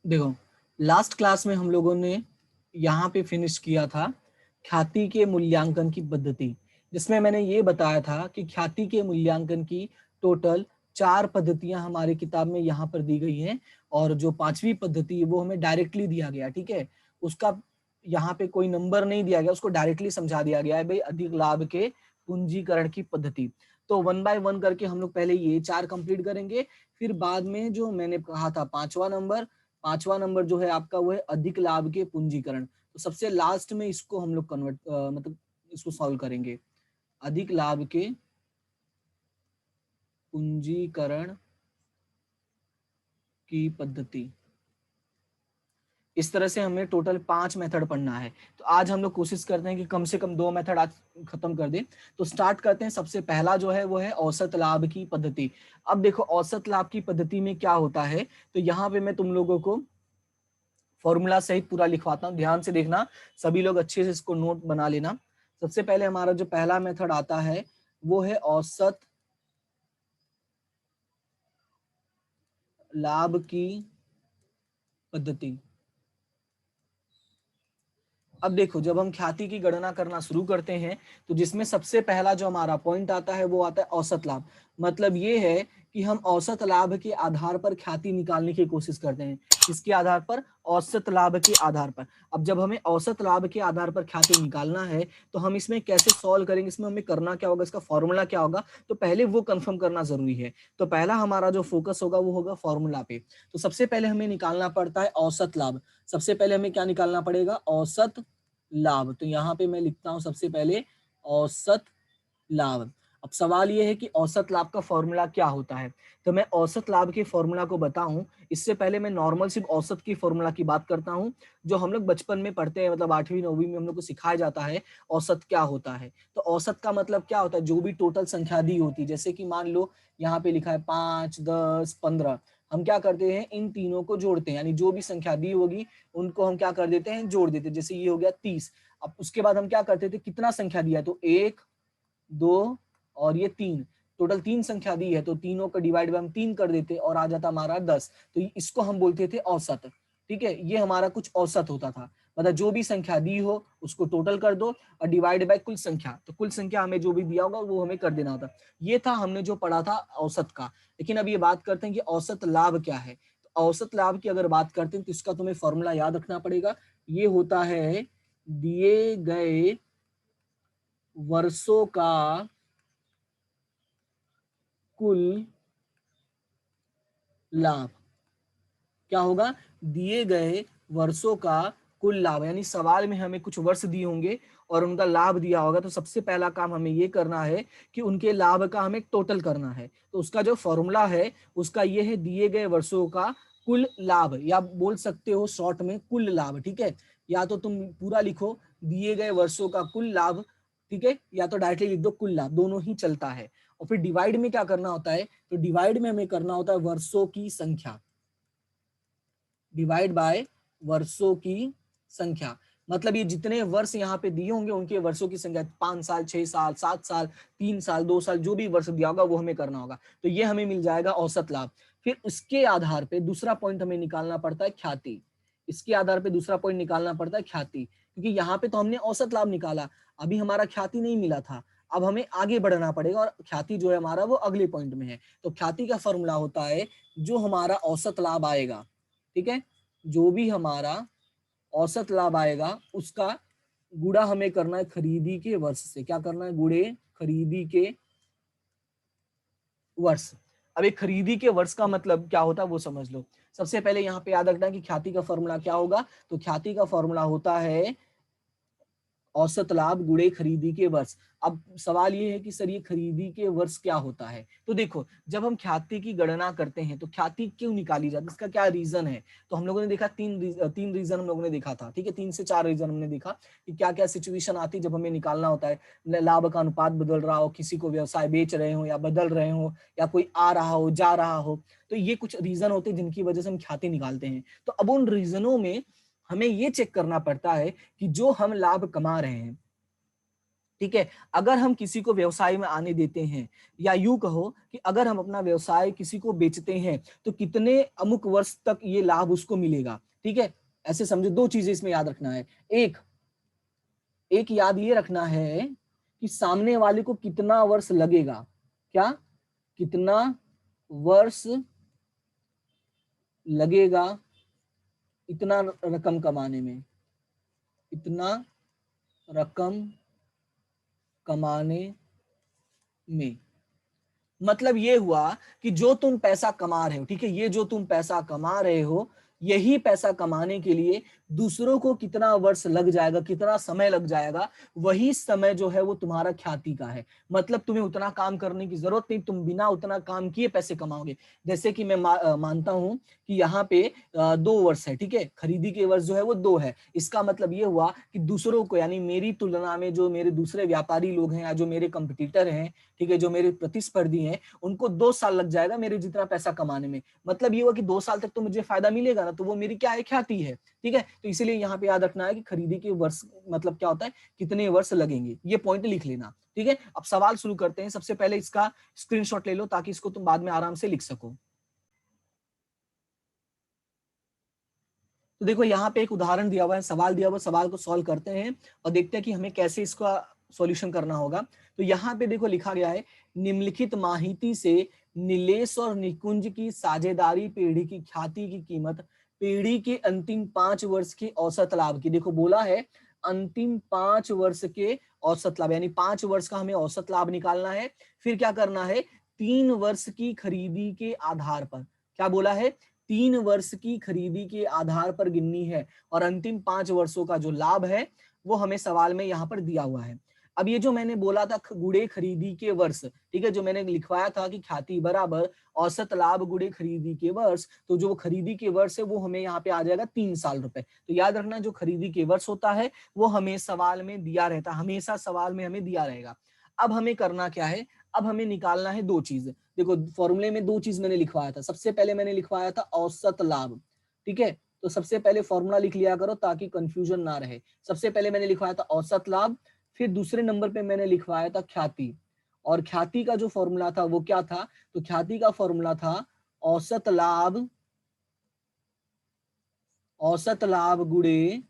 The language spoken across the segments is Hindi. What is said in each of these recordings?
देखो, लास्ट क्लास में हम लोगों ने यहाँ पे फिनिश किया था ख्याति के मूल्यांकन की पद्धति, जिसमें मैंने ये बताया था कि ख्याति के मूल्यांकन की टोटल 4 पद्धतियां हमारी किताब में यहाँ पर दी गई हैं, और जो 5वीं पद्धति है वो हमें डायरेक्टली दिया गया। ठीक है, उसका यहाँ पे कोई नंबर नहीं दिया गया, उसको डायरेक्टली समझा दिया गया है, भाई अधिक लाभ के पूंजीकरण की पद्धति। तो 1 बाय 1 करके हम लोग पहले ये 4 कंप्लीट करेंगे, फिर बाद में जो मैंने कहा था पांचवा नंबर जो है आपका वो है अधिक लाभ के पूंजीकरण। तो सबसे लास्ट में इसको हम लोग कन्वर्ट मतलब इसको सॉल्व करेंगे, अधिक लाभ के पूंजीकरण की पद्धति। इस तरह से हमें टोटल 5 मेथड पढ़ना है। तो आज हम लोग कोशिश करते हैं कि कम से कम 2 मेथड आज खत्म कर दें। तो स्टार्ट करते हैं। सबसे पहला जो है वो है औसत लाभ की पद्धति। अब देखो, औसत लाभ की पद्धति में क्या होता है, तो यहाँ पे मैं तुम लोगों को फॉर्मूला सहित पूरा लिखवाता हूँ, ध्यान से देखना, सभी लोग अच्छे से इसको नोट बना लेना। सबसे पहले हमारा जो पहला मेथड आता है वो है औसत लाभ की पद्धति। अब देखो, जब हम ख्याति की गणना करना शुरू करते हैं तो जिसमें सबसे पहला जो हमारा पॉइंट आता है वो आता है औसत लाभ। मतलब ये है कि हम औसत लाभ के आधार पर ख्याति निकालने की कोशिश करते हैं। किसके आधार पर? औसत लाभ के आधार पर। अब जब हमें औसत लाभ के आधार पर ख्याति निकालना है तो हम इसमें कैसे सॉल्व करेंगे, इसमें हमें करना क्या होगा, इसका फॉर्मूला क्या होगा, तो पहले वो कंफर्म करना जरूरी है। तो पहला हमारा जो फोकस होगा वो होगा फॉर्मूला पे। तो सबसे पहले हमें निकालना पड़ता है औसत लाभ। सबसे पहले हमें क्या निकालना पड़ेगा? औसत लाभ। तो यहाँ पे मैं लिखता हूं सबसे पहले औसत लाभ। अब सवाल ये है कि औसत लाभ का फॉर्मूला क्या होता है। तो मैं औसत लाभ के फॉर्मूला को बताऊं इससे पहले मैं नॉर्मल सिर्फ औसत की फॉर्मूला की बात करता हूं, जो हम लोग बचपन में पढ़ते हैं, मतलब 8वीं 9वीं में हम लोग को सिखाया जाता है औसत क्या होता है। तो औसत का मतलब क्या होता है? जो भी टोटल संख्या दी होती है, जैसे कि मान लो यहाँ पे लिखा है 5, 10, 15, हम क्या करते हैं, इन तीनों को जोड़ते हैं, यानी जो भी संख्या दी होगी उनको हम क्या कर देते हैं, जोड़ देते हैं। जैसे ये हो गया 30। अब उसके बाद हम क्या करते थे, कितना संख्या दिया है तो 1, 2 और ये 3, टोटल 3 संख्या दी है तो तीनों को डिवाइड बाय हम 3 कर देते और आ जाता हमारा 10। तो इसको हम बोलते थे औसत। ठीक है, ये हमारा कुछ औसत होता था। मतलब जो भी संख्या दी हो उसको टोटल कर दो और डिवाइड बाय कुल संख्या, तो कुल संख्या हमें जो भी दिया होगा वो हमें कर देना होता। ये था हमने जो पढ़ा था औसत का। लेकिन अब ये बात करते हैं कि औसत लाभ क्या है। तो औसत लाभ की अगर बात करते हैं तो इसका तुम्हें फॉर्मूला याद रखना पड़ेगा। ये होता है दिए गए वर्षों का कुल लाभ। क्या होगा? दिए गए वर्षों का कुल लाभ, यानी सवाल में हमें कुछ वर्ष दिए होंगे और उनका लाभ दिया होगा, तो सबसे पहला काम हमें ये करना है कि उनके लाभ का हमें टोटल करना है। तो उसका जो फॉर्मूला है उसका ये है दिए गए वर्षों का कुल लाभ, या बोल सकते हो शॉर्ट में कुल लाभ। ठीक है, या तो तुम पूरा लिखो दिए गए वर्षों का कुल लाभ, ठीक है, या तो डायरेक्टली लिख दो कुल लाभ, दोनों ही चलता है। और फिर डिवाइड में क्या करना होता है, तो डिवाइड में हमें करना होता है वर्षों की संख्या, डिवाइड बाय वर्षों की संख्या। मतलब ये जितने वर्ष यहाँ पे दिए होंगे उनके वर्षों की संख्या, 5 साल, 6 साल, 7 साल, 3 साल, 2 साल, जो भी वर्ष दिया होगा वो हमें करना होगा। तो ये हमें मिल जाएगा औसत लाभ। फिर उसके आधार पे दूसरा पॉइंट हमें निकालना पड़ता है ख्याति। इसके आधार पे दूसरा पॉइंट निकालना पड़ता है ख्याति, क्योंकि यहाँ पे तो हमने औसत लाभ निकाला, अभी हमारा ख्याति नहीं मिला था। अब हमें आगे बढ़ना पड़ेगा और ख्याति जो है हमारा वो अगले पॉइंट में है। तो ख्याति का फॉर्मूला होता है जो हमारा औसत लाभ आएगा, ठीक है, जो भी हमारा औसत लाभ आएगा उसका गुणा हमें करना है खरीदी के वर्ष से। क्या करना है? गुणे खरीदी के वर्ष। अब एक खरीदी के वर्ष का मतलब क्या होता है वो समझ लो। सबसे पहले यहाँ पे याद रखना कि ख्याति का फॉर्मूला क्या होगा। तो ख्याति का फॉर्मूला होता है औसत लाभ गुणे खरीदी के वर्ष। अब सवाल ये है कि सर ये खरीदी के वर्ष क्या होता है। तो देखो, जब हम ख्याति की गणना करते हैं तो ख्याति क्यों निकाली जाती है, इसका क्या रीजन है। तो हम लोगों ने देखा तीन रीजन हम लोगों ने देखा था। ठीक है, 3 से 4 रीजन हमने देखा कि क्या क्या सिचुएशन आती है जब हमें निकालना होता है। लाभ का अनुपात बदल रहा हो, किसी को व्यवसाय बेच रहे हो या बदल रहे हो, या कोई आ रहा हो जा रहा हो, तो ये कुछ रीजन होते हैं जिनकी वजह से हम ख्याति निकालते हैं। तो अब उन रीजनों में हमें ये चेक करना पड़ता है कि जो हम लाभ कमा रहे हैं, ठीक है। अगर हम किसी को व्यवसाय में आने देते हैं, या यूं कहो कि अगर हम अपना व्यवसाय किसी को बेचते हैं, तो कितने अमुक वर्ष तक ये लाभ उसको मिलेगा। ठीक है, ऐसे समझो, दो चीजें इसमें याद रखना है। एक एक याद ये रखना है कि सामने वाले को कितना वर्ष लगेगा, क्या, कितना वर्ष लगेगा इतना रकम कमाने में, इतना रकम कमाने में। मतलब ये हुआ कि जो तुम पैसा कमा रहे हो, ठीक है, ये जो तुम पैसा कमा रहे हो, यही पैसा कमाने के लिए दूसरों को कितना वर्ष लग जाएगा, कितना समय लग जाएगा, वही समय जो है वो तुम्हारा ख्याति का है। मतलब तुम्हें उतना काम करने की जरूरत नहीं, तुम बिना उतना काम किए पैसे कमाओगे। जैसे कि मैं मानता हूं कि यहाँ पे 2 वर्ष है, ठीक है, खरीदी के वर्ष जो है वो 2 है। इसका मतलब ये हुआ कि दूसरों को, यानी मेरी तुलना में जो मेरे दूसरे व्यापारी लोग हैं, या जो मेरे कंपटीटर हैं, ठीक है, जो मेरे प्रतिस्पर्धी हैं, उनको 2 साल लग जाएगा मेरे जितना पैसा कमाने में। मतलब ये हुआ कि 2 साल तक तो मुझे फायदा मिलेगा ना, तो वो मेरी क्या है, ख्याति है। ठीक है, तो इसीलिए यहाँ पे याद रखना है कि खरीदी के वर्ष मतलब क्या होता है, कितने वर्ष लगेंगे, ये पॉइंट लिख लेना। ठीक है, अब सवाल शुरू करते हैं। सबसे पहले इसका स्क्रीनशॉट ले लो ताकि इसको तुम बाद में आराम से लिख सको। तो देखो यहाँ पे एक उदाहरण दिया हुआ है, सवाल दिया हुआ है, सवाल को सॉल्व करते हैं और देखते हैं कि हमें कैसे इसका सॉल्यूशन करना होगा। तो यहाँ पे देखो लिखा गया है, निम्नलिखित माहिती से नीलेश और निकुंज की साझेदारी पीढ़ी की ख्याति की कीमत पीढ़ी के अंतिम 5 वर्ष के औसत लाभ की। देखो बोला है अंतिम 5 वर्ष के औसत लाभ, यानी 5 वर्ष का हमें औसत लाभ निकालना है। फिर क्या करना है, 3 वर्ष की खरीदी के आधार पर, क्या बोला है, 3 वर्ष की खरीदी के आधार पर गिननी है, और अंतिम 5 वर्षों का जो लाभ है वो हमें सवाल में यहाँ पर दिया हुआ है। अब ये जो मैंने बोला था गुड़े खरीदी के वर्ष, ठीक है, जो मैंने लिखवाया था कि ख्याति बराबर औसत लाभ गुड़े खरीदी के वर्ष, तो जो खरीदी के वर्ष है वो हमें यहाँ पे आ जाएगा 3 साल रुपए। तो याद रखना, जो खरीदी के वर्ष होता है वो हमें सवाल में दिया रहता है, हमेशा सवाल में हमें दिया रहेगा। अब हमें करना क्या है, अब हमें निकालना है 2 चीज। देखो फॉर्मूले में 2 चीज मैंने लिखवाया था। सबसे पहले मैंने लिखवाया था औसत लाभ, ठीक है, तो सबसे पहले फॉर्मूला लिख लिया करो ताकि कंफ्यूजन ना रहे। सबसे पहले मैंने लिखवाया था औसत लाभ, फिर दूसरे नंबर पे मैंने लिखवाया था ख्याति। और ख्याति का जो फॉर्मूला था वो क्या था, तो ख्याति का फॉर्मूला था औसत लाभ, औसत लाभ गुणे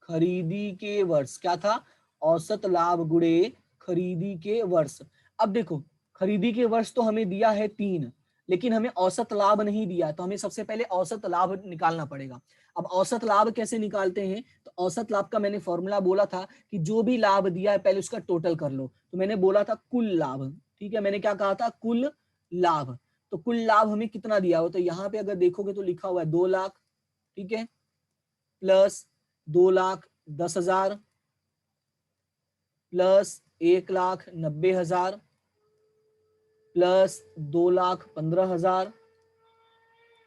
खरीदी के वर्ष। क्या था, औसत लाभ गुणे खरीदी के वर्ष। अब देखो खरीदी के वर्ष तो हमें दिया है 3, लेकिन हमें औसत लाभ नहीं दिया, तो हमें सबसे पहले औसत लाभ निकालना पड़ेगा। अब औसत लाभ कैसे निकालते हैं, तो औसत लाभ का मैंने फॉर्मूला बोला था कि जो भी लाभ दिया है पहले उसका टोटल कर लो। तो मैंने बोला था कुल लाभ, ठीक है, मैंने क्या कहा था, कुल लाभ। तो कुल लाभ हमें कितना दिया हो, तो यहाँ पे अगर देखोगे तो लिखा हुआ है 2 लाख, ठीक है, प्लस 2,10,000 प्लस 1,90,000 प्लस 2,15,000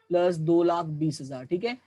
प्लस 2,20,000। ठीक है,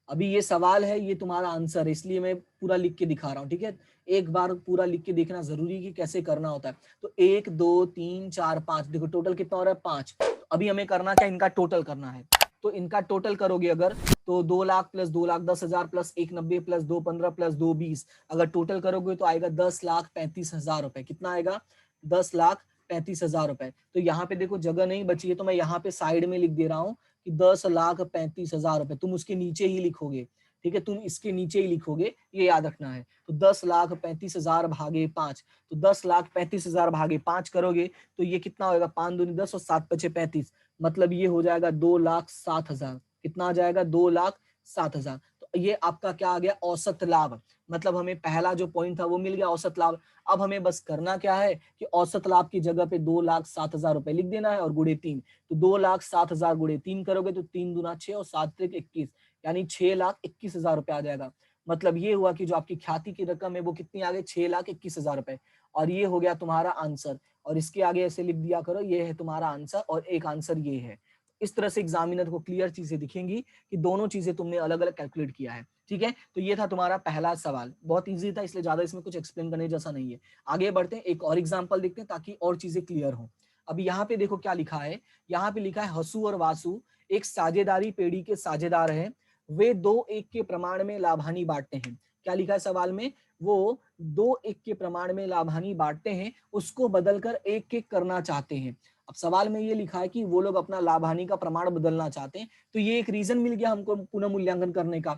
अभी ये सवाल है, ये तुम्हारा आंसर है, इसलिए मैं पूरा लिख के दिखा रहा हूँ। ठीक है, एक बार पूरा लिख के देखना जरूरी कि कैसे करना होता है। तो 1 2 3 4 5, देखो टोटल कितना हो रहा है 5। तो अभी हमें करना क्या, इनका टोटल करना है। तो इनका टोटल करोगे अगर, तो 2 lakh plus 2,10,000 plus 1,90 plus 2,15 plus 2,20, अगर टोटल करोगे तो आएगा 10,35,000 रुपए। कितना आएगा, 10,35,000 रुपए। तो यहाँ पे देखो जगह नहीं बची है, तो मैं यहाँ पे साइड में लिख दे रहा हूँ कि 10,35,000 रुपए। तुम उसके नीचे ही लिखोगे, ठीक है, तुम इसके नीचे ही लिखोगे, ये याद रखना है। तो 10,35,000 भागे 5, तो 10,35,000 भागे 5 करोगे तो ये कितना होगा, 5 दूनी 10 और 7 पचे 35, मतलब ये हो जाएगा 2,07,000। कितना आ जाएगा, 2,07,000। तो ये आपका क्या आ गया, औसत लाभ। मतलब हमें पहला जो पॉइंट था वो मिल गया, औसत लाभ। अब हमें बस करना क्या है कि औसत लाभ की जगह पे 2,07,000 रुपए लिख देना है और गुणे 3। तो 2,07,000 गुणे 3 करोगे तो 3 दूना 6 और 7 त्रिक 21, यानी 6,21,000 रुपए आ जाएगा। मतलब ये हुआ कि जो आपकी ख्याति की रकम है वो कितनी आ गई, 6,21,000 रुपए। और ये हो गया तुम्हारा आंसर। और इसके आगे ऐसे लिख दिया करो, ये है तुम्हारा आंसर और एक आंसर ये है। इस तरह से एग्जामिनर को क्लियर चीजें दिखेंगी कि दोनों चीजें तुमने अलग अलग कैलकुलेट किया है। ठीक है, तो ये था तुम्हारा पहला सवाल, बहुत इजी था, इसलिए ज्यादा इसमें कुछ एक्सप्लेन करने जैसा नहीं है। आगे बढ़ते हैं, एक और एग्जांपल देखते हैं ताकि और चीजें क्लियर हो। अभी यहाँ पे देखो क्या लिखा है, यहाँ पे लिखा है हसू और वासु एक साझेदारी पेढ़ी के साझेदार हैं, वे 2-1 के प्रमाण में लाभानी बांटते हैं। क्या लिखा है सवाल में, वो दो एक के प्रमाण में लाभ हानि बांटते हैं उसको बदलकर एक एक करना चाहते हैं। अब सवाल में ये लिखा है कि वो लोग अपना लाभ हानि का प्रमाण बदलना चाहते हैं, तो ये एक रीजन मिल गया हमको पुनः मूल्यांकन करने का।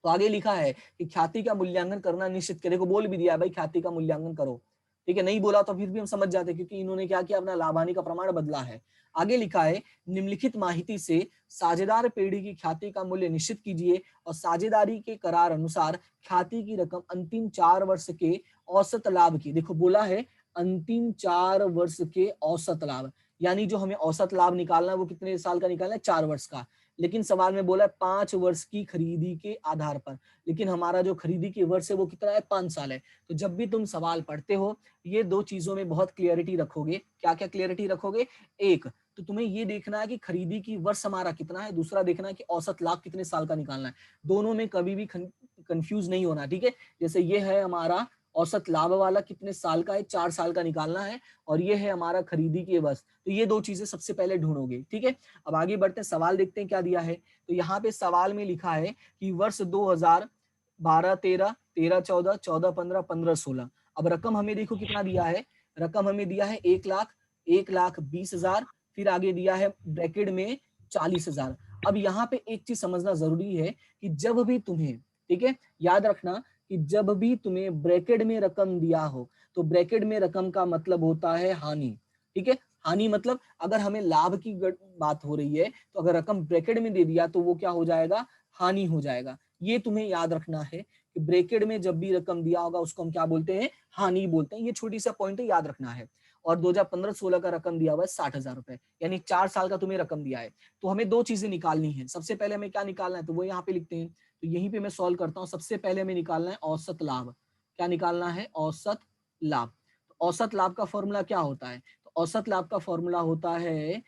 तो आगे लिखा है कि ख्याति का मूल्यांकन करना निश्चित करें, देखो बोल भी दिया भाई ख्याति का मूल्यांकन करो, ठीक है, नहीं बोला तो फिर भी हम समझ जाते क्योंकि इन्होंने क्या किया, अपना लाभ हानि का प्रमाण बदला है। आगे लिखा है निम्नलिखित माहिती से साझेदार पेढ़ी की ख्याति का मूल्य निश्चित कीजिए और साझेदारी के करार अनुसार ख्याति की रकम अंतिम 4 वर्ष के औसत लाभ की, देखो बोला है अंतिम 4 वर्ष के औसत लाभ, यानी जो हमें औसत लाभ निकालना है वो कितने साल का निकालना है, 4 वर्ष का। लेकिन सवाल में बोला है 5 वर्ष की खरीदी के आधार पर, लेकिन हमारा जो खरीदी के वर्ष है वो कितना है, 5 साल है। तो जब भी तुम सवाल पढ़ते हो ये दो चीजों में बहुत क्लियरिटी रखोगे। क्या क्या क्लियरिटी रखोगे, एक तो तुम्हें ये देखना है कि खरीदी की वर्ष हमारा कितना है, दूसरा देखना है कि औसत लाभ कितने साल का निकालना है। दोनों में कभी भी कंफ्यूज नहीं होना, ठीक है। जैसे ये है हमारा औसत लाभ वाला कितने साल का है, 4 साल का निकालना है, और ये है हमारा खरीदी के वर्ष, तो ये दो चीजें सबसे पहले ढूंढोगे, ठीक है। अब आगे बढ़ते हैं, सवाल देखते हैं क्या दिया है। तो यहाँ पे सवाल में लिखा है कि वर्ष 2012-13, 13-14, 14-15, 15-16। अब रकम हमें देखो कितना दिया है, रकम हमें दिया है 1,00,000, 1,20,000, फिर आगे दिया है ब्रैकेट में 40,000। अब यहाँ पे एक चीज समझना जरूरी है कि जब भी तुम्हें, ठीक है, याद रखना कि जब भी तुम्हें ब्रैकेट में रकम दिया हो तो ब्रैकेट में रकम का मतलब होता है हानि, ठीक है। हानि मतलब अगर हमें लाभ की बात हो रही है तो अगर रकम ब्रैकेट में दे दिया तो वो क्या हो जाएगा, हानि हो जाएगा। ये तुम्हें याद रखना है कि ब्रैकेट में जब भी रकम दिया होगा उसको हम क्या बोलते हैं, हानि बोलते हैं। ये छोटी सा पॉइंट है, याद रखना है। और 2015-16 का रकम दिया हुआ है 60,000 रुपए, यानी 4 साल का तुम्हें रकम दिया है। तो हमें दो चीजें निकालनी है, सबसे पहले हमें क्या निकालना है तो वो यहाँ पे लिखते हैं। तो यहीं पे मैं सॉल्व करता हूँ। सबसे पहले हमें निकालना है औसत लाभ। क्या निकालना है, औसत लाभ। तो औसत लाभ का फॉर्मूला क्या होता है, तो औसत लाभ का फॉर्मूला होता है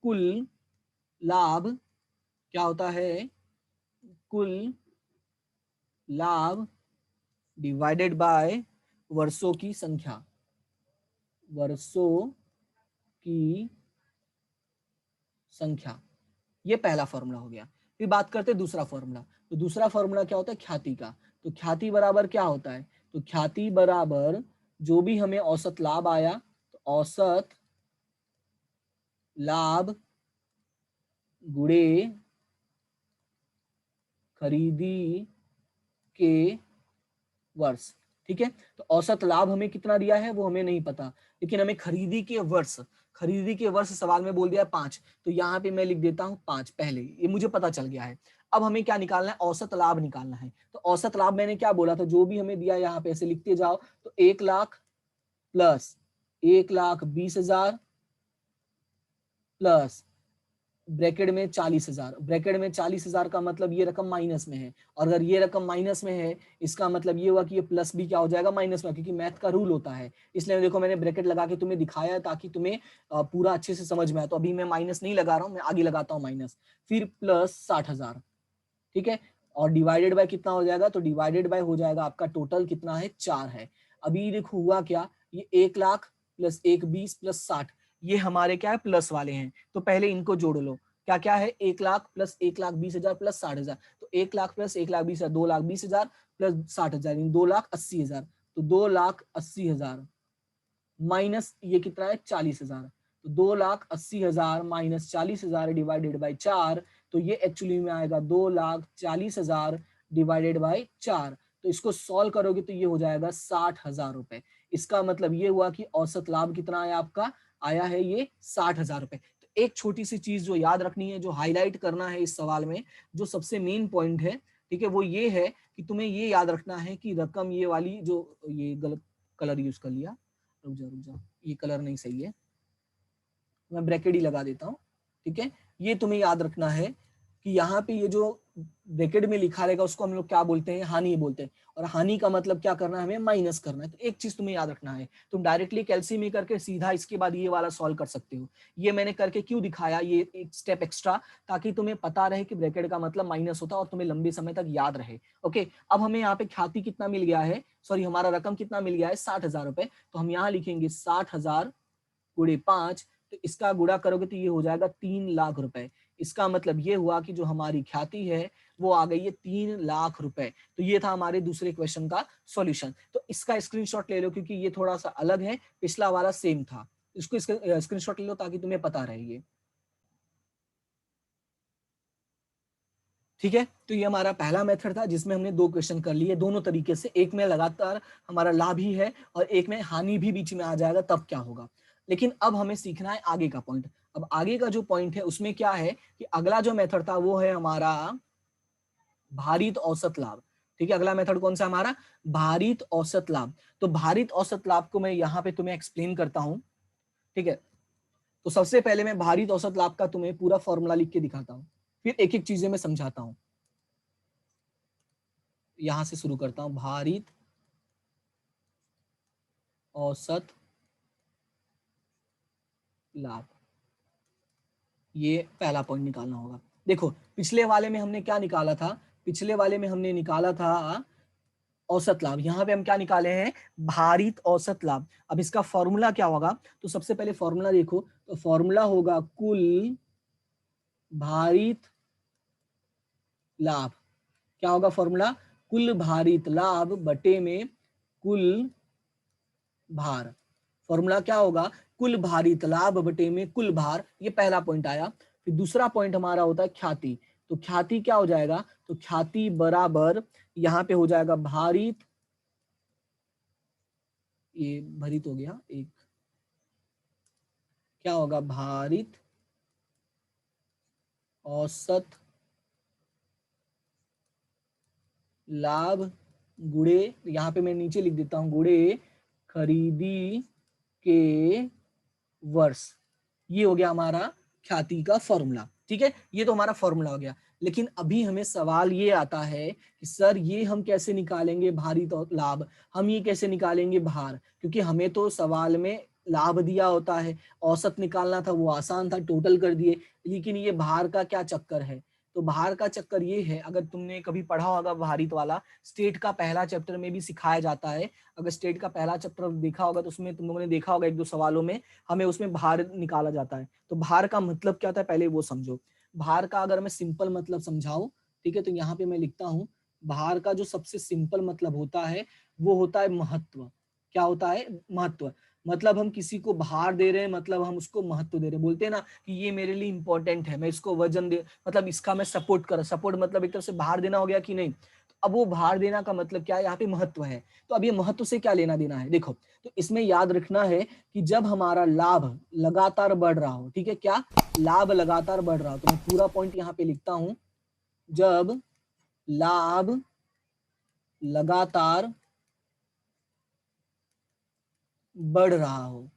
कुल लाभ, क्या होता है, कुल लाभ डिवाइडेड बाय वर्षों की संख्या, वर्षों की संख्या। ये पहला फॉर्मूला हो गया। फिर बात करते हैं दूसरा फॉर्मूला। तो दूसरा फॉर्मूला क्या होता है, ख्याति का। तो ख्याति बराबर क्या होता है, तो ख्याति बराबर जो भी हमें औसत लाभ आया तो औसत लाभ गुणे खरीदी के वर्ष, ठीक है। तो औसत लाभ हमें कितना दिया है वो हमें नहीं पता, लेकिन हमें खरीदी के वर्ष, खरीदी के वर्ष सवाल में बोल दिया 5, तो यहाँ पे मैं लिख देता हूँ 5 पहले, ये मुझे पता चल गया है। अब हमें क्या निकालना है, औसत लाभ निकालना है। तो औसत लाभ मैंने क्या बोला था, जो भी हमें दिया यहाँ पे ऐसे लिखते जाओ। तो 1,00,000 प्लस 1,20,000 प्लस ब्रैकेट में 40,000। ब्रैकेट में 40,000 का मतलब ये रकम माइनस में है, और अगर ये रकम माइनस में है इसका मतलब ये हुआ कि ये प्लस भी क्या हो जाएगा, माइनस में, क्योंकि मैथ का रूल होता है। इसलिए देखो मैंने ब्रैकेट लगा के तुम्हें दिखाया ताकि तुम्हें पूरा अच्छे से समझ में आए। तो अभी मैं माइनस नहीं लगा रहा हूँ, मैं आगे लगाता हूँ माइनस, फिर प्लस 60,000, ठीक है। और डिवाइडेड बाय कितना हो जाएगा, तो डिवाइडेड बाय हो जाएगा आपका टोटल कितना है, 4 है। अभी देखो हुआ क्या, ये 1,00,000 प्लस 1,20 प्लस 60, ये हमारे क्या है, प्लस वाले हैं। तो पहले इनको जोड़ लो। क्या क्या है, 1,00,000 प्लस 1,20,000 प्लस 60,000। तो 1,00,000 प्लस 1,20,000 2,20,000 प्लस 60,000 2,80,000। तो 2,80,000 माइनस ये कितना है, 40,000। तो 2,80,000 माइनस 40,000 डिवाइडेड बाई 4, तो ये एक्चुअली में आएगा 2,40,000 डिवाइडेड बाई 4। तो इसको सॉल्व करोगे तो ये हो जाएगा 60,000 रुपए। इसका मतलब ये हुआ कि औसत लाभ कितना आया आपका, आया है ये 60,000 रुपए। तो एक छोटी सी चीज जो याद रखनी है, जो हाईलाइट करना है इस सवाल में, जो सबसे मेन पॉइंट है, ठीक है, वो ये है कि तुम्हें ये याद रखना है कि रकम ये वाली जो, ये गलत कलर यूज कर लिया, रुक जा, ये कलर नहीं सही है, मैं ब्रैकेट ही लगा देता हूँ, ठीक है। ये तुम्हें याद रखना है कि यहाँ पे ये जो ब्रैकेट में लिखा रहेगा उसको हम लोग क्या बोलते हैं, हानि बोलते हैं। और हानि का मतलब क्या करना है, हमें माइनस करना है। तो एक चीज तुम्हें याद रखना है, तुम डायरेक्टली कैलसी में करके सीधा इसके बाद ये वाला सॉल्व कर सकते हो। ये मैंने करके क्यों दिखाया, ये एक स्टेप एक्स्ट्रा, ताकि तुम्हें पता रहे कि ब्रैकेट का मतलब माइनस होता है और तुम्हें लंबे समय तक याद रहे। ओके, अब हमें यहाँ पे ख्याति कितना मिल गया है, सॉरी हमारा रकम कितना मिल गया है, 60,000 रुपए। तो हम यहाँ लिखेंगे 60,000 गुणे 5, तो इसका गुणा करोगे तो ये हो जाएगा 3 लाख रुपए। इसका मतलब ये हुआ कि जो हमारी ख्याति है वो आ गई है 3 लाख रुपए। तो ये था हमारे दूसरे क्वेश्चन का सॉल्यूशन। तो इसका स्क्रीनशॉट ले लो क्योंकि ये थोड़ा सा अलग है, पिछला वाला सेम था। इसको स्क्रीनशॉट ले लो ताकि तुम्हें पता रहे ये। ठीक है, तो ये हमारा पहला मेथड था जिसमें हमने 2 क्वेश्चन कर लिए दोनों तरीके से। एक में लगातार हमारा लाभ ही है और एक में हानि भी बीच में आ जाएगा, तब क्या होगा। लेकिन अब हमें सीखना है आगे का पॉइंट। अब आगे का जो पॉइंट है उसमें क्या है कि अगला जो मेथड था वो है हमारा भारित औसत लाभ। ठीक है, अगला मेथड कौन सा हमारा, भारित औसत लाभ। तो भारित औसत लाभ को मैं यहाँ पे तुम्हें एक्सप्लेन करता हूं। ठीक है, तो सबसे पहले मैं भारित औसत लाभ का तुम्हें पूरा फॉर्मूला लिख के दिखाता हूँ, फिर एक एक चीजें मैं समझाता हूँ। यहां से शुरू करता हूं, भारित औसत लाभ। ये पहला पॉइंट निकालना होगा। देखो पिछले वाले में हमने क्या निकाला था, पिछले वाले में हमने निकाला था औसत लाभ। यहाँ पे हम क्या निकाले हैं, भारित औसत लाभ। अब इसका फॉर्मूला क्या होगा, तो सबसे पहले फॉर्मूला देखो, तो फॉर्मूला होगा कुल भारित लाभ। क्या होगा फॉर्मूला, कुल भारित लाभ बटे में कुल भार। फॉर्मूला क्या होगा, कुल भारित लाभ बटे में कुल भार। ये पहला पॉइंट आया। फिर दूसरा पॉइंट हमारा होता है ख्याति। तो ख्याति क्या हो जाएगा, तो ख्याति बराबर यहाँ पे हो जाएगा भारित, ये भरित हो गया एक, क्या होगा भारित औसत लाभ गुणे, यहाँ पे मैं नीचे लिख देता हूं, गुणे खरीदी के वर्ष। ये हो गया हमारा ख्याति का फॉर्मूला। ठीक है, ये तो हमारा फॉर्मूला हो गया। लेकिन अभी हमें सवाल ये आता है कि सर ये हम कैसे निकालेंगे भारित और लाभ, हम ये कैसे निकालेंगे भार, क्योंकि हमें तो सवाल में लाभ दिया होता है, औसत निकालना था वो आसान था, टोटल कर दिए। लेकिन ये भार का क्या चक्कर है, तो भार का चक्कर ये है, अगर तुमने कभी पढ़ा होगा भारित वाला, स्टेट का पहला चैप्टर में भी सिखाया जाता है। अगर स्टेट का पहला चैप्टर देखा होगा तो उसमें तुम लोगों ने देखा होगा एक दो सवालों में हमें उसमें भार निकाला जाता है। तो भार का मतलब क्या होता है पहले वो समझो। भार का अगर मैं सिंपल मतलब समझाऊं, ठीक है, तो यहाँ पे मैं लिखता हूँ, भार का जो सबसे सिंपल मतलब होता है वो होता है महत्व। क्या होता है, महत्व। मतलब हम किसी को भार दे रहे हैं, मतलब हम उसको महत्व दे रहे हैं। बोलते हैं ना कि ये मेरे लिए इंपॉर्टेंट है, मैं इसको वजन दे, मतलब इसका मैं सपोर्ट कर, सपोर्ट मतलब एक तरह से भार देना हो गया कि नहीं। तो अब वो भार देना का मतलब क्या है, यहाँ पे महत्व है। तो अब ये महत्व से क्या लेना देना है, देखो, तो इसमें याद रखना है कि जब हमारा लाभ लगातार बढ़ रहा हो, ठीक है, क्या लाभ लगातार बढ़ रहा हो, तो मैं पूरा पॉइंट यहाँ पे लिखता हूं, जब लाभ लगातार बढ़ रहा हो।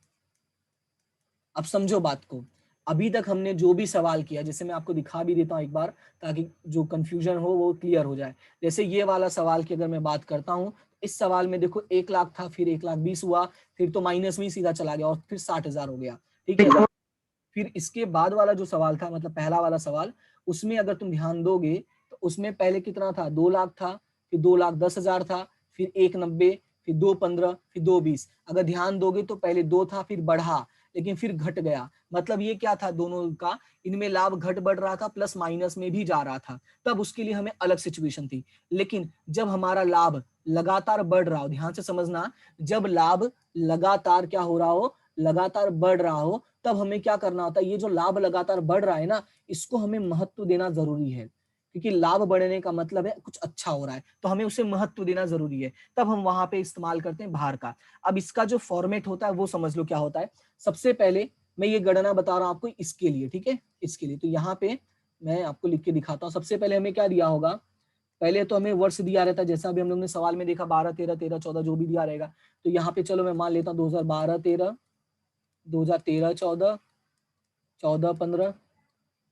अब समझो बात को, अभी तक हमने जो भी सवाल किया, जैसे मैं आपको दिखा भी देता हूं एक बार ताकि जो कंफ्यूजन हो वो क्लियर हो जाए। जैसे ये वाला सवाल की अगर मैं बात करता हूं, इस सवाल में देखो 1 लाख था, फिर 1,20,000 हुआ, फिर तो माइनस में ही सीधा चला गया और फिर 60,000 हो गया। ठीक है, फिर इसके बाद वाला जो सवाल था, मतलब पहला वाला सवाल, उसमें अगर तुम ध्यान दोगे तो उसमें पहले कितना था, 2 लाख था, फिर 2,10,000 था, फिर 1,90, फिर 2,15, फिर 2,20। अगर ध्यान दोगे तो पहले 2 था, फिर बढ़ा, लेकिन फिर घट गया। मतलब ये क्या था, दोनों का इनमें लाभ घट बढ़ रहा था, प्लस माइनस में भी जा रहा था, तब उसके लिए हमें अलग सिचुएशन थी। लेकिन जब हमारा लाभ लगातार बढ़ रहा हो, ध्यान से समझना, जब लाभ लगातार क्या हो रहा हो, लगातार बढ़ रहा हो, तब हमें क्या करना होता है, ये जो लाभ लगातार बढ़ रहा है ना, इसको हमें महत्व देना जरूरी है, क्योंकि लाभ बढ़ने का मतलब है कुछ अच्छा हो रहा है, तो हमें उसे महत्व देना जरूरी है। तब हम वहां पे इस्तेमाल करते हैं भार का। अब इसका जो फॉर्मेट होता है वो समझ लो क्या होता है। सबसे पहले मैं ये गणना बता रहा हूं आपको इसके लिए, ठीक है, इसके लिए। तो यहाँ पे मैं आपको लिख के दिखाता हूँ। सबसे पहले हमें क्या दिया होगा, पहले तो हमें वर्ष दिया रहता है, जैसा अभी हम लोग ने सवाल में देखा 12, 13, 13, 14 जो भी दिया रहेगा। तो यहाँ पे चलो मैं मान लेता हूँ 2012-13, 2013-14, 14-15,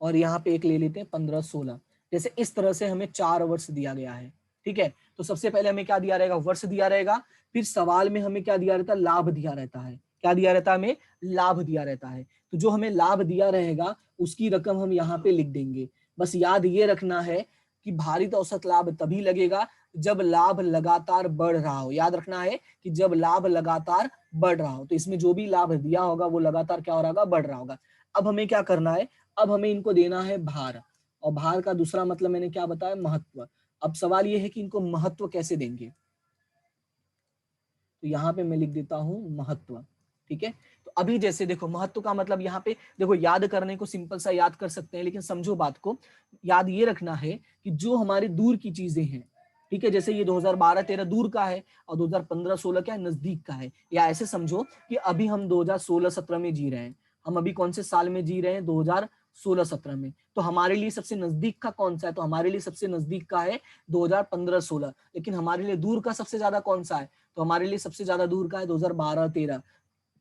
और यहाँ पे एक ले लेते हैं 15-16। जैसे इस तरह से हमें 4 वर्ष दिया गया है। ठीक है, तो सबसे पहले हमें क्या दिया रहेगा, वर्ष दिया रहेगा। फिर सवाल में हमें क्या दिया रहता है, लाभ दिया रहता है। क्या दिया रहता है, हमें लाभ दिया रहता है। तो जो हमें लाभ दिया रहेगा उसकी रकम हम यहाँ पे लिख देंगे। बस याद ये रखना है कि भारित औसत लाभ तभी लगेगा जब लाभ लगातार बढ़ रहा हो। याद रखना है कि जब लाभ लगातार बढ़ रहा हो, तो इसमें जो भी लाभ दिया होगा वो लगातार क्या हो रहा होगा, बढ़ रहा होगा। अब हमें क्या करना है, अब हमें इनको देना है भार, और भार का दूसरा मतलब मैंने क्या बताया, महत्व। अब सवाल ये है कि इनको महत्व कैसे देंगे, तो यहाँ पे मैं लिख देता हूं महत्व। ठीक है, तो अभी जैसे देखो महत्व का मतलब यहाँ पे देखो, याद करने को सिंपल सा याद कर सकते हैं, लेकिन समझो बात को, याद ये रखना है कि जो हमारे दूर की चीजें हैं, ठीक है, जैसे ये 2012-13 दूर का है और 2015-16 क्या है, नजदीक का है। या ऐसे समझो कि अभी हम 2016-17 में जी रहे हैं, हम अभी कौन से साल में जी रहे हैं, 2016-17 में, तो हमारे लिए सबसे नजदीक का कौन सा है, तो हमारे लिए सबसे नजदीक का है 2015-16। लेकिन हमारे लिए दूर का सबसे ज्यादा कौन सा है, तो हमारे लिए सबसे ज्यादा दूर का है 2012-13।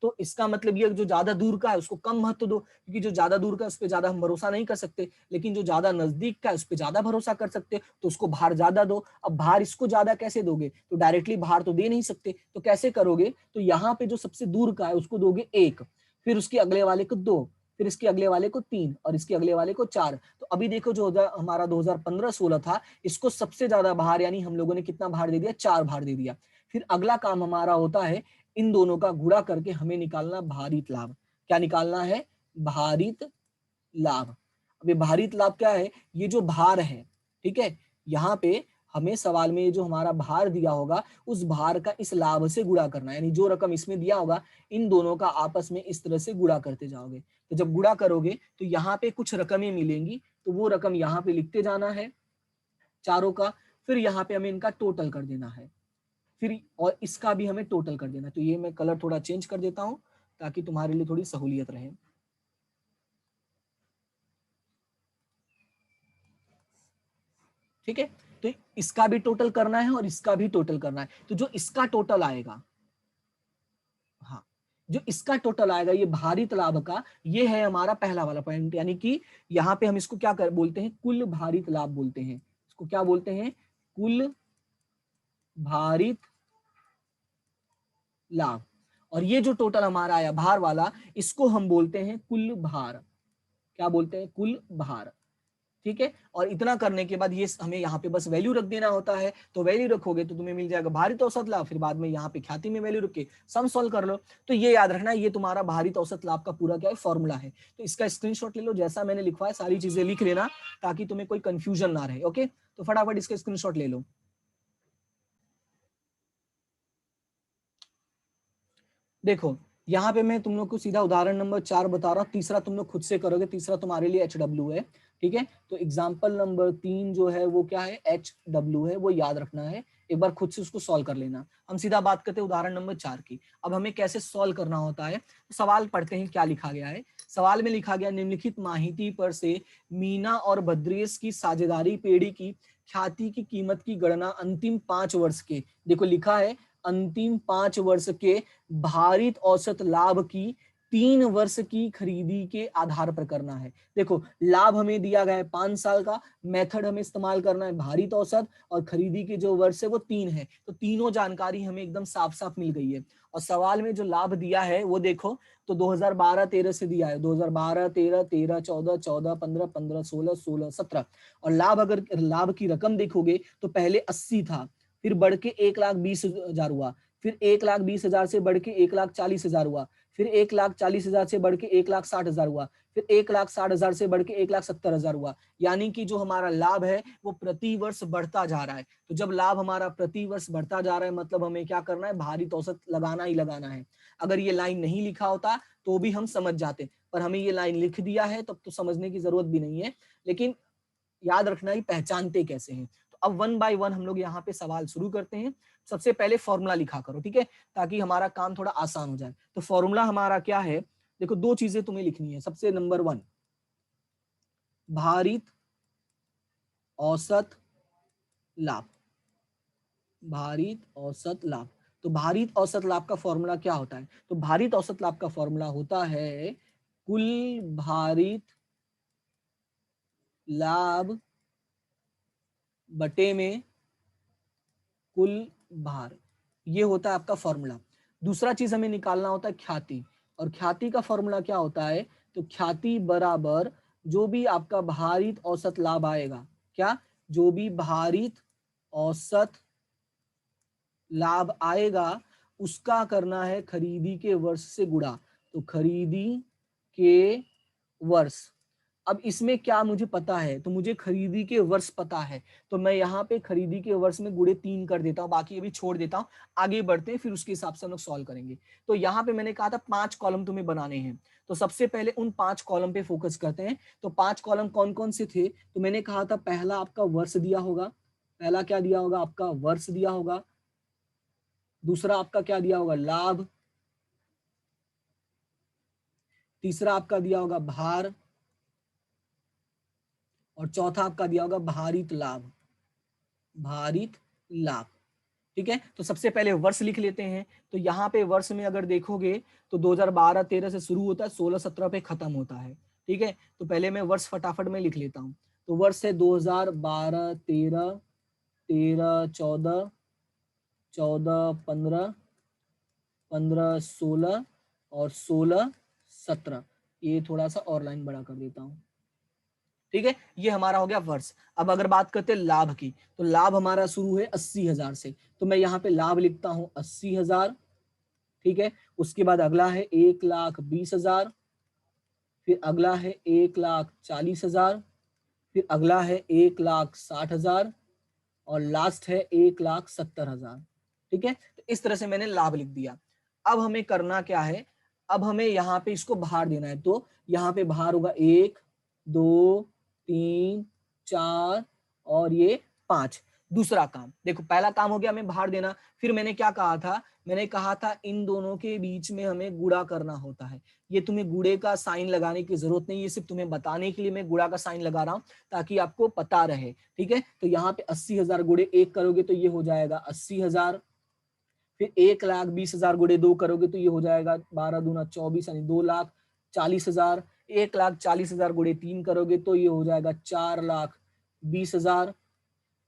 तो इसका मतलब ये जो ज्यादा दूर का है उसको कम महत्व दो, क्योंकि जो ज्यादा दूर का है उस पर ज्यादा हम भरोसा नहीं कर सकते, लेकिन जो ज्यादा नजदीक का है उस पर ज्यादा भरोसा कर सकते, तो उसको भार ज्यादा दो। अब भार इसको ज्यादा कैसे दोगे, तो डायरेक्टली भार तो दे नहीं सकते, तो कैसे करोगे, तो यहाँ पे जो सबसे दूर का है उसको दोगे 1, फिर उसके अगले वाले को 2, फिर इसके अगले वाले को 3 और इसके अगले वाले को 4। तो अभी देखो जो हमारा 2015-16 था, इसको सबसे ज्यादा भार यानी हम लोगों ने कितना भार दे दिया, 4 भार दे दिया। फिर अगला काम हमारा होता है इन दोनों का गुणा करके हमें निकालना भारित लाभ। क्या निकालना है, भारित लाभ। अब ये भारित लाभ क्या है, ये जो भार है, ठीक है, यहाँ पे हमें सवाल में जो हमारा भार दिया होगा उस भार का इस लाभ से गुणा करना है, यानी जो रकम इसमें दिया होगा इन दोनों का आपस में इस तरह से गुणा करते जाओगे। तो जब गुणा करोगे तो यहाँ पे कुछ रकमें मिलेंगी, तो वो रकम यहाँ पे लिखते जाना है चारों का, फिर यहाँ पे हमें इनका टोटल कर देना है, फिर और इसका भी हमें टोटल कर देना। तो ये मैं कलर थोड़ा चेंज कर देता हूं ताकि तुम्हारे लिए थोड़ी सहूलियत रहे। ठीक है, तो इसका भी टोटल करना है और इसका भी टोटल करना है। तो जो इसका टोटल आएगा, हाँ, जो इसका टोटल आएगा ये भारित लाभ का, ये है हमारा पहला वाला पॉइंट, यानी कि यहाँ पे हम इसको क्या बोलते हैं, कुल भारित लाभ बोलते हैं। इसको क्या बोलते हैं, कुल भारित लाभ। और ये जो टोटल हमारा आया भार वाला, इसको हम बोलते हैं कुल भार। क्या बोलते हैं, कुल भार। ठीक है, और इतना करने के बाद ये हमें यहाँ पे बस वैल्यू रख देना होता है। तो वैल्यू रखोगे तो तुम्हें मिल जाएगा भारित औसत लाभ, फिर बाद में यहाँ पे ख्याति में वैल्यू रख के सम सॉल्व कर लो। तो ये याद रखना, ये तुम्हारा भारित औसत लाभ का पूरा क्या है, फॉर्मूला है। तो इसका स्क्रीनशॉट ले लो, जैसा मैंने लिखवाया सारी चीजें लिख लेना ताकि तुम्हें कोई कंफ्यूजन ना रहे। ओके, तो फटाफट इसका स्क्रीनशॉट ले लो। देखो यहाँ पे मैं तुम लोग को सीधा उदाहरण नंबर 4 बता रहा हूँ, तीसरा तुम लोग खुद से करोगे, तीसरा तुम्हारे लिए HW है। ठीक है, तो एग्जाम्पल नंबर 3 जो है वो क्या है, HW है, वो याद रखना है। एक बार खुद से उसको सॉल्व कर लेना। हम सीधा बात करते हैं उदाहरण नंबर 4 की। अब हमें कैसे सॉल्व करना होता है, तो सवाल पढ़ते हैं क्या लिखा गया है। सवाल में लिखा गया, निम्नलिखित माहिती पर से मीना और भद्रेश की साझेदारी पेड़ी की ख्याति की कीमत की गणना अंतिम 5 वर्ष के, देखो लिखा है अंतिम 5 वर्ष के भारित औसत लाभ की 3 वर्ष की खरीदी के आधार पर करना है। देखो लाभ हमें दिया गया है 5 साल का, मेथड हमें इस्तेमाल करना है भारित औसत, और खरीदी के जो वर्ष है वो 3 है। तो तीनों जानकारी हमें एकदम साफ साफ मिल गई है। और सवाल में जो लाभ दिया है वो देखो, तो 2012-13 से दिया है, 2012-13, 13, 14, 14, 15, 15, 16, 16, 17। और लाभ, अगर लाभ की रकम देखोगे तो पहले 80 था, फिर बढ़ के 1,20,000 हुआ, फिर 1,20,000 से बढ़ के 1,40,000 हुआ, फिर 1,40,000 से बढ़ के 1,60,000 हुआ, फिर 1,60,000 से बढ़ के 1,70,000 हुआ। यानी कि जो हमारा लाभ है वो प्रति वर्ष बढ़ता जा रहा है। तो जब लाभ हमारा प्रति वर्ष बढ़ता जा रहा है, मतलब हमें क्या करना है, भारित औसत लगाना ही लगाना है। अगर ये लाइन नहीं लिखा होता तो भी हम समझ जाते, पर हमें ये लाइन लिख दिया है तब तो समझने की जरूरत भी नहीं है। लेकिन याद रखना ही पहचानते कैसे हैं। तो अब वन बाय वन हम लोग यहाँ पे सवाल शुरू करते हैं। सबसे पहले फॉर्मूला लिखा करो, ठीक है, ताकि हमारा काम थोड़ा आसान हो जाए। तो फॉर्मूला हमारा क्या है, देखो दो चीजें तुम्हें लिखनी है। सबसे नंबर 1, भारित औसत लाभ। भारित औसत लाभ, तो भारित औसत लाभ का फॉर्मूला क्या होता है, तो भारित औसत लाभ का फॉर्मूला होता है कुल भारित लाभ बटे में कुल भार, ये होता है आपका फॉर्मूला। दूसरा चीज हमें निकालना होता है ख्याति, और ख्याति का फॉर्मूला क्या होता है, तो ख्याति बराबर जो भी आपका भारित औसत लाभ आएगा, क्या, जो भी भारित औसत लाभ आएगा उसका करना है खरीदी के वर्ष से गुणा। तो खरीदी के वर्ष, अब इसमें क्या मुझे पता है, तो मुझे खरीदी के वर्ष पता है, तो मैं यहाँ पे खरीदी के वर्ष में गुणे 3 कर देता हूँ, बाकी अभी छोड़ देता हूँ, आगे बढ़ते हैं, फिर उसके हिसाब से हम लोग सॉल्व करेंगे। तो यहाँ पे मैंने कहा था 5 कॉलम तुम्हें बनाने हैं, तो सबसे पहले उन 5 कॉलम पे फोकस करते हैं। तो 5 कॉलम कौन कौन से थे, तो मैंने कहा था पहला आपका वर्ष दिया होगा, पहला क्या दिया होगा, आपका वर्ष दिया होगा। दूसरा आपका क्या दिया होगा, लाभ। तीसरा आपका दिया होगा भार, और चौथा आपका दिया होगा भारित लाभ, भारित लाभ। ठीक है, तो सबसे पहले वर्ष लिख लेते हैं। तो यहाँ पे वर्ष में अगर देखोगे तो 2012-13 से शुरू होता है, 16-17 पे खत्म होता है। ठीक है, तो पहले मैं वर्ष फटाफट में लिख लेता हूँ। तो वर्ष है 2012-13, 13-14, 14-15, 15-16 और 16-17। ये थोड़ा सा और लाइन बड़ा कर देता हूँ। ठीक है, ये हमारा हो गया वर्ष। अब अगर बात करते हैं लाभ की, तो लाभ हमारा शुरू है 80,000 से, तो मैं यहाँ पे लाभ लिखता हूँ 80,000। ठीक है, उसके बाद अगला है 1,20,000, फिर अगला है 1,40,000, फिर अगला है 1,60,000 और लास्ट है 1,70,000। ठीक है, तो इस तरह से मैंने लाभ लिख दिया। अब हमें करना क्या है, अब हमें यहाँ पे इसको भार देना है। तो यहाँ पे भार होगा 1, 2, 3, 4 और ये 5। दूसरा काम देखो, पहला काम हो गया हमें भार देना। फिर मैंने क्या कहा था, मैंने कहा था इन दोनों के बीच में हमें गुणा करना होता है। ये तुम्हें गुणे का साइन लगाने की जरूरत नहीं है, सिर्फ तुम्हें बताने के लिए मैं गुणा का साइन लगा रहा हूं ताकि आपको पता रहे। ठीक है, तो यहाँ पे 80,000 गुणे 1 करोगे तो ये हो जाएगा 80,000। फिर 1,20,000 गुणे 2 करोगे तो ये हो जाएगा 12 दूना 24 यानी 2,40,000। 1,40,000 गुणे 3 करोगे तो ये हो जाएगा 4,20,000।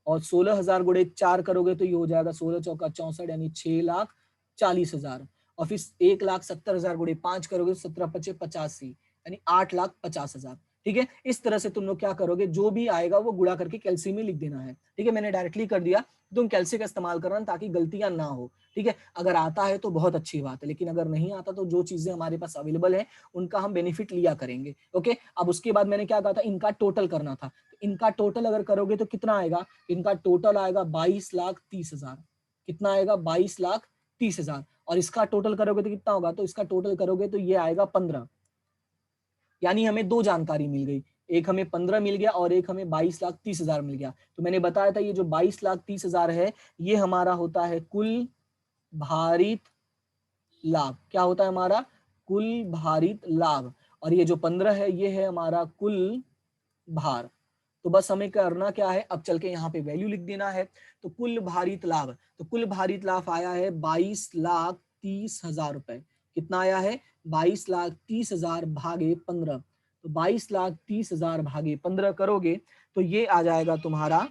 और 16,000 गुणे 4 करोगे तो ये हो जाएगा 16 चौका 64 यानी 6,40,000। और फिर 1,70,000 गुणे 5 करोगे तो 17 85 यानी 8,50,000। ठीक है, इस तरह से तुम लोग क्या करोगे, जो भी आएगा वो गुणा करके कैलसी में लिख देना है। ठीक है, मैंने डायरेक्टली कर दिया, तुम कैलसी का इस्तेमाल करना ताकि गलतियां ना हो। ठीक है, अगर आता है तो बहुत अच्छी बात है, लेकिन अगर नहीं आता तो जो चीजें हमारे पास अवेलेबल है उनका हम बेनिफिट लिया करेंगे। ओके, अब उसके बाद मैंने क्या कहा था, इनका टोटल करना था। इनका टोटल अगर करोगे तो कितना आएगा, इनका टोटल आएगा 22,30,000। कितना आएगा, 22,30,000। और इसका टोटल करोगे तो कितना होगा, तो इसका टोटल करोगे तो ये आएगा 15। यानी हमें दो जानकारी मिल गई, एक हमें 15 मिल गया और एक हमें 22,30,000 मिल गया। तो मैंने बताया था ये जो 22,30,000 है ये हमारा होता है कुल भारित लाभ। क्या होता है हमारा, कुल भारित लाभ। और ये जो 15 है ये है हमारा कुल भार। तो बस हमें करना क्या है, अब चल के यहाँ पे वैल्यू लिख देना है। तो कुल भारित लाभ, तो कुल भारित लाभ आया है 22,30,000 रुपए। कितना आया है, 22,30,000 भागे 15। तो 22,30,000 भागे 15 करोगे तो ये आ जाएगा तुम्हारा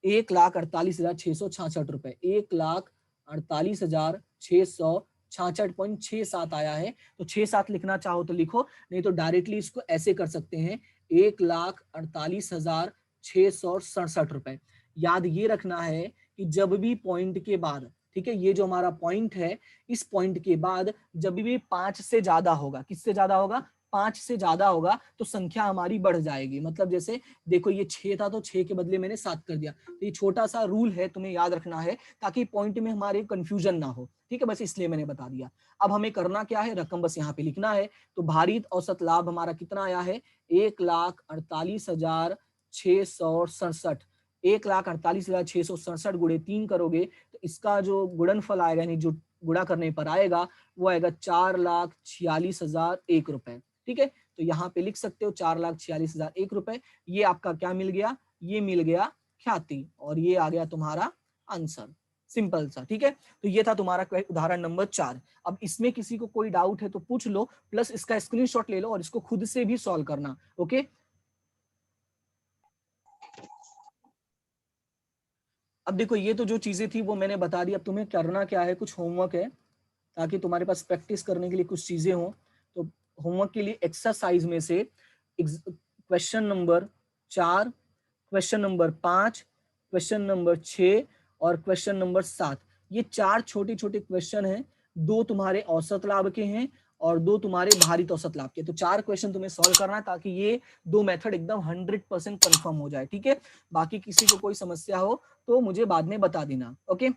1,48,666 रुपए। 1,48,666.67 आया है। तो 6-7 लिखना चाहो तो लिखो, नहीं तो डायरेक्टली इसको ऐसे कर सकते हैं, 1,48,667 रुपए। याद ये रखना है कि जब भी पॉइंट के बाद, ठीक है, ये जो हमारा पॉइंट है, इस पॉइंट के बाद जब भी 5 से ज्यादा होगा, किससे ज्यादा होगा, 5 से ज्यादा होगा तो संख्या हमारी बढ़ जाएगी। मतलब जैसे देखो ये 6 था तो 6 के बदले मैंने 7 कर दिया। तो ये छोटा सा रूल है, तुम्हें याद रखना है ताकि पॉइंट में हमारे कंफ्यूजन ना हो। ठीक है, बस इसलिए मैंने बता दिया। अब हमें करना क्या है, रकम बस यहाँ पे लिखना है। तो भारित औसत लाभ हमारा कितना आया है, 1,48,667। 1,48,667 गुणे 3 करोगे तो इसका जो गुणनफल आएगा, यानी जो गुणा करने पर आएगा वो आएगा 4,46,001 रुपए। ठीक है, तो यहाँ पे लिख सकते हो 4,46,001 रुपए। ये आपका क्या मिल गया, ये मिल गया ख्याति, और ये आ गया तुम्हारा आंसर। सिंपल सा। ठीक है, तो ये था तुम्हारा उदाहरण नंबर 4। अब इसमें किसी को कोई डाउट है तो पूछ लो, प्लस इसका स्क्रीनशॉट ले लो और इसको खुद से भी सॉल्व करना। ओके, अब देखो ये तो जो चीजें थी वो मैंने बता दी। अब तुम्हें करना क्या है, कुछ होमवर्क है ताकि तुम्हारे पास प्रैक्टिस करने के लिए कुछ चीजें हो। तो होमवर्क के लिए एक्सरसाइज में से question number 4, question number 5, question number 6 और क्वेश्चन नंबर 7, ये 4 छोटे छोटे क्वेश्चन हैं। 2 तुम्हारे औसत लाभ के हैं और 2 तुम्हारे भारित औसत लाभ के। तो 4 क्वेश्चन तुम्हें सॉल्व करना है ताकि ये 2 मेथड एकदम 100% कंफर्म हो जाए, ठीक है। बाकी किसी को कोई समस्या हो तो मुझे बाद में बता देना, ओके।